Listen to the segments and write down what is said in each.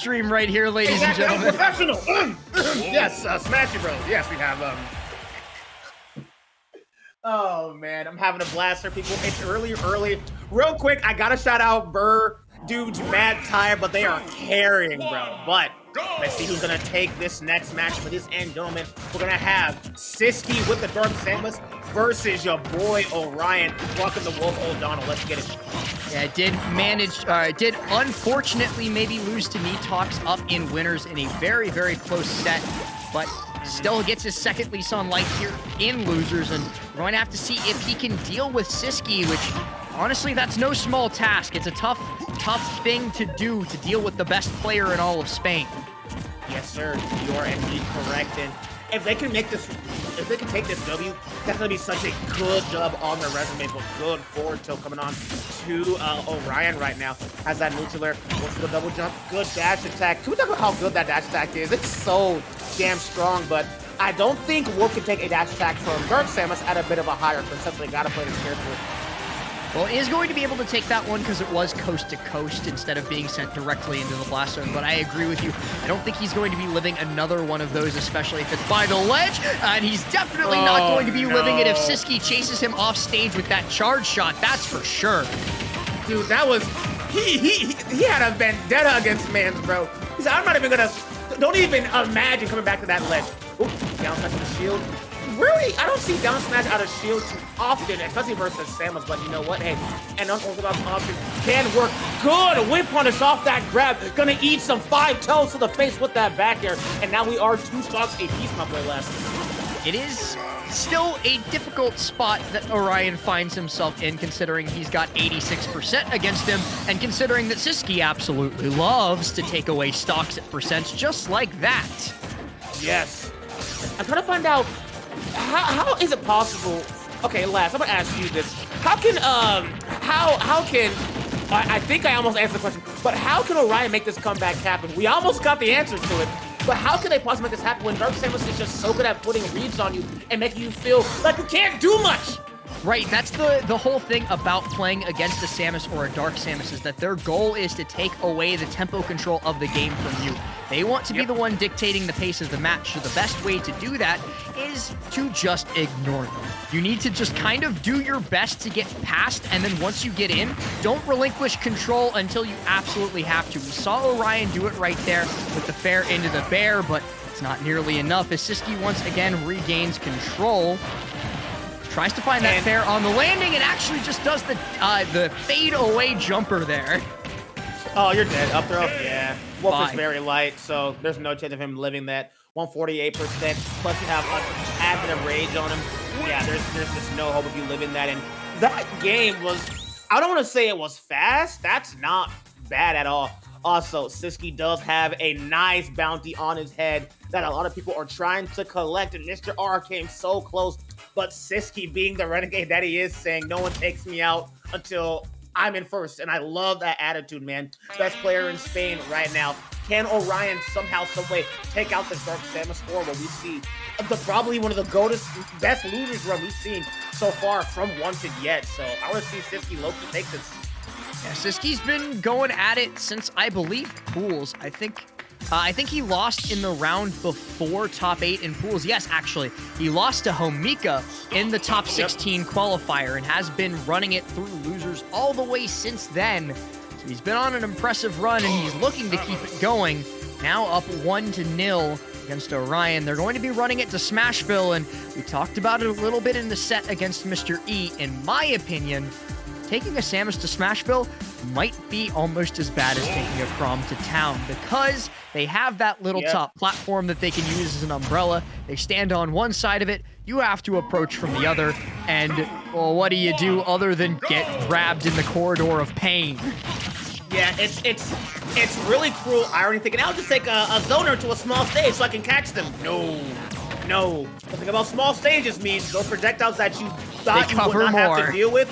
stream right here, ladies and gentlemen. Professional. Yes, Smashy Bros. Yes, we have Oh man, I'm having a blast here, people. It's early. Real quick, I gotta shout out Burr. Dude's mad tired, but they are carrying, bro. But let's see who's gonna take this next match. Ladies and gentlemen, we're gonna have Sisqui with the Dark Samus versus your boy Orion. Welcome to Wolf O'Donnell. Let's get it. Yeah, it did unfortunately maybe lose to Netox up in winners in a very, very close set, but still gets his second lease on life here in losers, and we're going to have to see if he can deal with Sisqui, which honestly, that's no small task. It's a tough thing to do to deal with the best player in all of Spain. Yes, sir. You are indeed correct. And if they can take this W, that's gonna be such a good dub on their resume. But good forward tilt coming on to Orion right now. Has that nuclear, goes for the double jump, good dash attack. Can we talk about how good that dash attack is? It's so damn strong, but I don't think Wolf can take a dash attack from Dark Samus at a bit of a higher percent, so they gotta play this carefully. Well, he is going to be able to take that one because it was coast to coast instead of being sent directly into the blast zone, but I agree with you. I don't think he's going to be living another one of those, especially if it's by the ledge, and he's definitely not going to be living it if Sisqui chases him off stage with that charge shot, that's for sure. Dude, that was, he had a vendetta against Mans, bro. He said, I'm not even gonna, don't even imagine coming back to that ledge. Ooh, down smash with the shield. Really, I don't see down smash out of shield too often, especially versus Samus, but you know what, hey, an unorthodox option can work. Good whip punish off that grab, gonna eat some 5 toes to the face with that back air, and now we are 2 stocks a piece, my boy Les. It is still a difficult spot that Orion finds himself in, considering he's got 86% against him, and considering that Sisqui absolutely loves to take away stocks at percents just like that. Yes. I'm trying to find out, how is it possible? Okay, Laz, I'm gonna ask you this. How can, I think I almost answered the question, but how can Orion make this comeback happen? We almost got the answer to it, but how can they possibly make this happen when Dark Samus is just so good at putting reads on you and making you feel like you can't do much? Right, that's the whole thing about playing against a Samus or a Dark Samus, is that their goal is to take away the tempo control of the game from you. They want to be the one dictating the pace of the match, so the best way to do that is to just ignore them. You need to just kind of do your best to get past, and then once you get in, don't relinquish control until you absolutely have to. We saw Orion do it right there with the fair into the bear, but it's not nearly enough as Sisqui once again regains control. Tries to find that fair on the landing and actually just does the fade away jumper there. Oh, you're dead. Up throw? Yeah. Wolf is very light, so there's no chance of him living that 148%. Plus you have a tad bit of rage on him. Yeah, there's just no hope of you living that. And that game was, I don't want to say it was fast. That's not bad at all. Also, Sisqui does have a nice bounty on his head that a lot of people are trying to collect, and Mr. R came so close, but Sisqui, being the renegade that he is, saying no one takes me out until I'm in first, and I love that attitude, man. Best player in Spain right now. Can Orion somehow, someway take out this Dark Samus, or will we see probably one of the best losers run we've seen so far from Wanted yet? So I want to see Sisqui low-key take this. Yeah, Sisqi's been going at it since, I believe, pools. I think he lost in the round before top 8 in pools. Yes, actually, he lost to Homika in the top 16 qualifier and has been running it through losers all the way since then. So he's been on an impressive run, and he's looking to keep it going. Now up 1-0 against Orion. They're going to be running it to Smashville, and we talked about it a little bit in the set against Mr. E. In my opinion, taking a Samus to Smashville might be almost as bad as taking a Crom to town, because they have that little top platform that they can use as an umbrella. They stand on one side of it, you have to approach from the other, and well, what do you do other than get grabbed in the corridor of pain? Yeah, it's really cruel irony thinking, I'll just take a zoner to a small stage so I can catch them. No. The thing about small stages means those projectiles that you thought you would not have to deal with,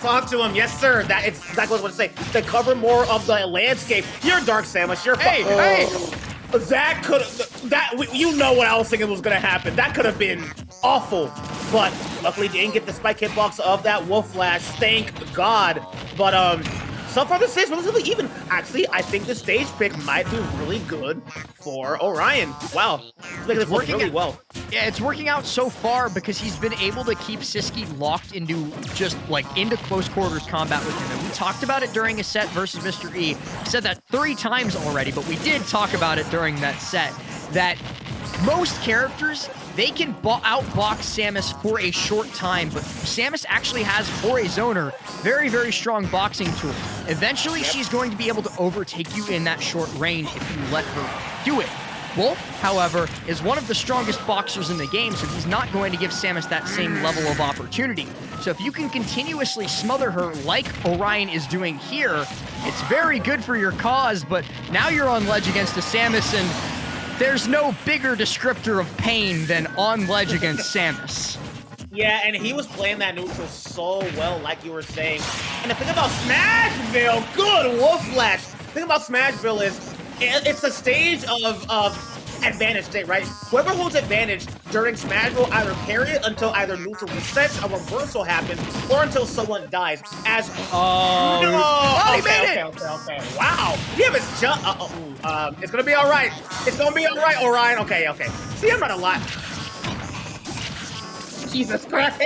talk to him, yes sir. It's exactly what I was going to say. They cover more of the landscape. You're Dark Samus. You're hey. That could you know what I was thinking was going to happen. That could have been awful, but luckily didn't get the spike hitbox of that Wolf Flash. Thank God. But So far, this is relatively even. Actually, I think the stage pick might be really good for Orion. Wow, it's working really well. Yeah, it's working out so far because he's been able to keep Sisqui locked into into close quarters combat with him. And we talked about it during a set versus Mr. E. Said that 3 times already, but we did talk about it during that set. That most characters, they can outbox Samus for a short time, but Samus actually has, for a zoner, very, very strong boxing tool. Eventually, she's going to be able to overtake you in that short range if you let her do it. Wolf, however, is one of the strongest boxers in the game, so he's not going to give Samus that same level of opportunity. So if you can continuously smother her like Orion is doing here, it's very good for your cause, but now you're on ledge against a Samus, and there's no bigger descriptor of pain than on ledge against Samus. Yeah, and he was playing that neutral so well, like you were saying. And the thing about Smashville, good Wolf Flash. The thing about Smashville is it's a stage of advantage state, right? Whoever holds advantage during Smashville either carry it until either neutral resets, a reversal happens, or until someone dies. As he made it! Okay. Wow, he have his jump. It's gonna be all right. It's gonna be all right, Orion. Okay. See, I'm not a lot. Jesus Christ.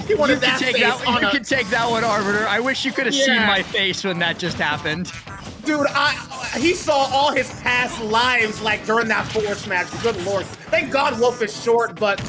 He wanted that face on You can take that one, Arbiter. I wish you could have seen my face when that just happened. Dude, he saw all his past lives, like, during that forward smash. Good lord. Thank God Wolf is short, but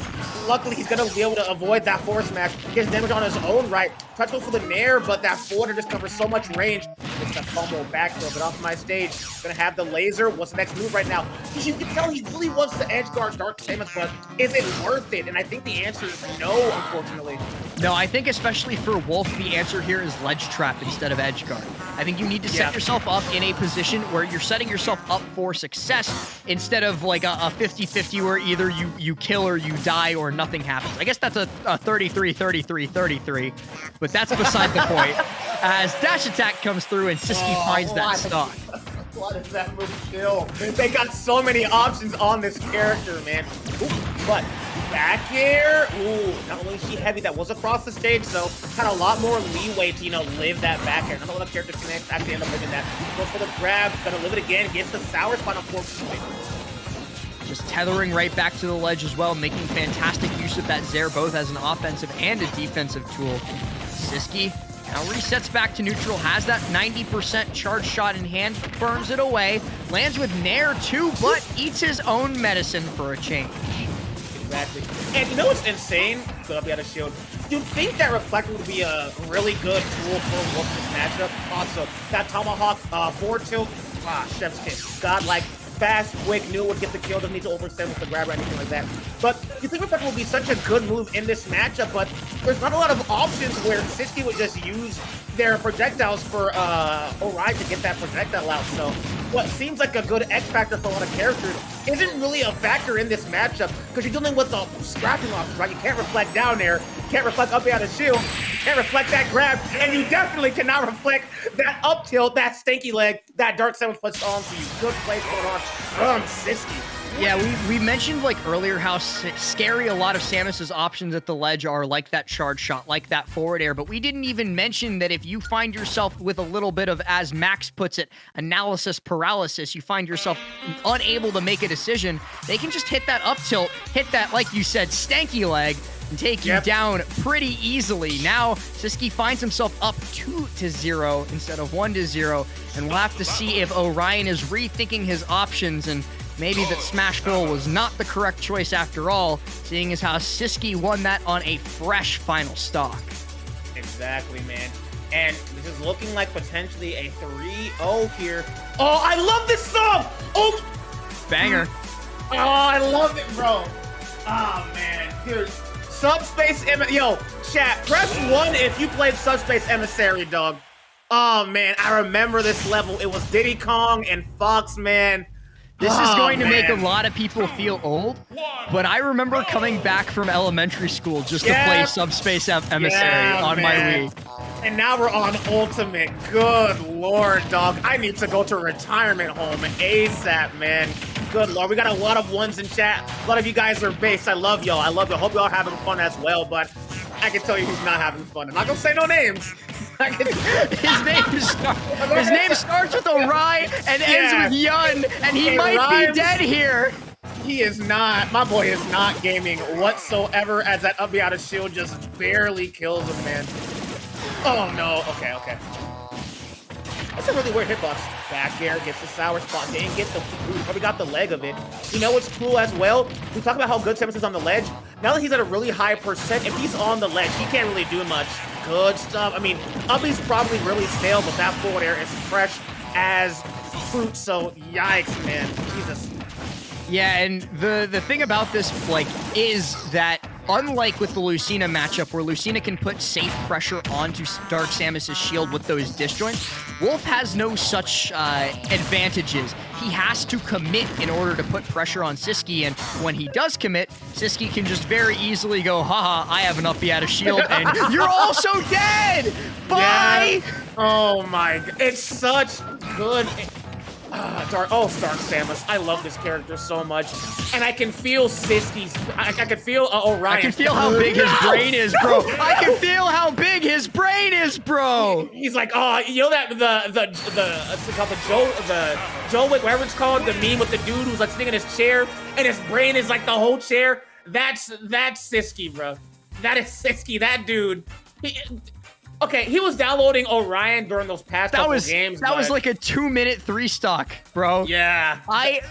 luckily he's going to be able to avoid that forward smash. He gets damage on his own right. Tries to go for the nair, but that forward just covers so much range. It's a combo back throw, but off my stage. Going to have the laser. What's the next move right now? You can tell he really wants to edge guard Dark Samus, but is it worth it? And I think the answer is no, unfortunately. No, I think especially for Wolf, the answer here is ledge trap instead of edge guard. I think you need to set yourself up in a position where you're setting yourself up for success instead of like a 50-50 where either you kill or you die or nothing happens. I guess that's a 33-33-33, but that's beside the point. As dash attack comes through and Sisqui finds that stock. What is that move still? They got so many options on this character, man. Ooh, but back air, not only is she heavy, that was across the stage, so had a lot more leeway to, live that back air. Not a lot of characters can actually end up living that. Goes for the grab, gonna live it again, gets the sour spot on 4. Just tethering right back to the ledge as well, making fantastic use of that Zair, both as an offensive and a defensive tool. Sisqui now resets back to neutral, has that 90% charge shot in hand, burns it away, lands with Nair too, but eats his own medicine for a change. Exactly. And you know what's insane? Good up, he had a shield. You'd think that Reflect would be a really good tool for Wolf this matchup. Also, that Tomahawk forward tilt, chef's kiss. Godlike, fast, quick, knew it would get the kill, doesn't need to overextend with the grab or anything like that. But you think Reflect will be such a good move in this matchup, but there's not a lot of options where Sisqui would just use their projectiles for Orion to get that projectile out. So what seems like a good X factor for a lot of characters isn't really a factor in this matchup because you're dealing with the scrapping options, right? You can't reflect down there, you can't reflect up out of shield, you can't reflect that grab, and you definitely cannot reflect that up tilt, that stanky leg, that Dark Samus puts on for you. Good play going on from Sisqui. Yeah, we mentioned earlier how scary a lot of Samus's options at the ledge are, like that charge shot, like that forward air, but we didn't even mention that if you find yourself with a little bit of, as Max puts it, analysis paralysis, you find yourself unable to make a decision, they can just hit that up tilt, hit that, like you said, stanky leg, and take you down pretty easily. Now, Sisqui finds himself up 2-0 instead of 1-0, and we'll have to see if Orion is rethinking his options and maybe that Smashville was not the correct choice after all, seeing as how Sisqui won that on a fresh final stock. Exactly, man. And this is looking like potentially a 3-0 here. Oh, I love this song! Oh! Banger. Oh, I love it, bro. Oh, man. Dude, Subspace Yo, chat, press 1 if you played Subspace Emissary, dog. Oh, man, I remember this level. It was Diddy Kong and Fox, man. This is going to make a lot of people feel old, but I remember coming back from elementary school just to play Subspace Emissary on my Wii. And now we're on Ultimate. Good lord, dog. I need to go to retirement home ASAP, man. Good lord. We got a lot of ones in chat. A lot of you guys are based. I love y'all. I hope y'all having fun as well, but I can tell you who's not having fun. I'm not going to say no names. His name starts with Orion and ends with Yun, and he might be dead here. He is not. My boy is not gaming whatsoever, as that up B out of shield just barely kills him, man. Oh no. Okay. That's a really weird hitbox. Back air, gets the sour spot. Didn't get the food. Probably got the leg of it. You know what's cool as well? We talk about how good Samus is on the ledge. Now that he's at a really high percent, if he's on the ledge, he can't really do much good stuff. I mean, Ubby's probably really stale, but that forward air is fresh as fruit. So yikes, man. Jesus. Yeah, and the thing about this, like, is that unlike with the Lucina matchup where Lucina can put safe pressure onto Dark Samus's shield with those disjoints, Wolf has no such advantages. He has to commit in order to put pressure on Sisqui, and when he does commit, Sisqui can just very easily go, haha, I have an up B out of shield, and you're also dead! Bye! Yeah. Oh my god. It's such good... Dark Samus. I love this character so much. And I can feel Sisqi's... I can feel Orion. I can feel how big his brain is, bro. I can feel how big his brain is, bro. He's like, oh, you know that what's it called, the Joe Wick, whatever it's called, the meme with the dude who's like sitting in his chair and his brain is like the whole chair. That's Sisqui, bro. That is Sisqui. That dude. Okay, he was downloading Orion during those past couple games. That was like a 2-minute 3-stock, bro. Yeah. I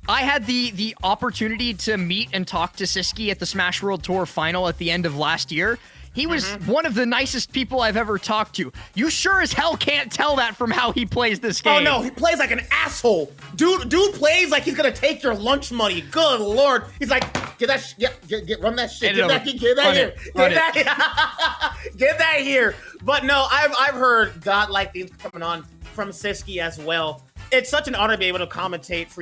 had the opportunity to meet and talk to Sisqui at the Smash World Tour final at the end of last year. He was one of the nicest people I've ever talked to. You sure as hell can't tell that from how he plays this game. Oh no, he plays like an asshole. Dude plays like he's gonna take your lunch money. Good lord. He's like, get that run that shit. Get that here. Get that here. But no, I've heard godlike things coming on from Sisqui as well. It's such an honor to be able to commentate free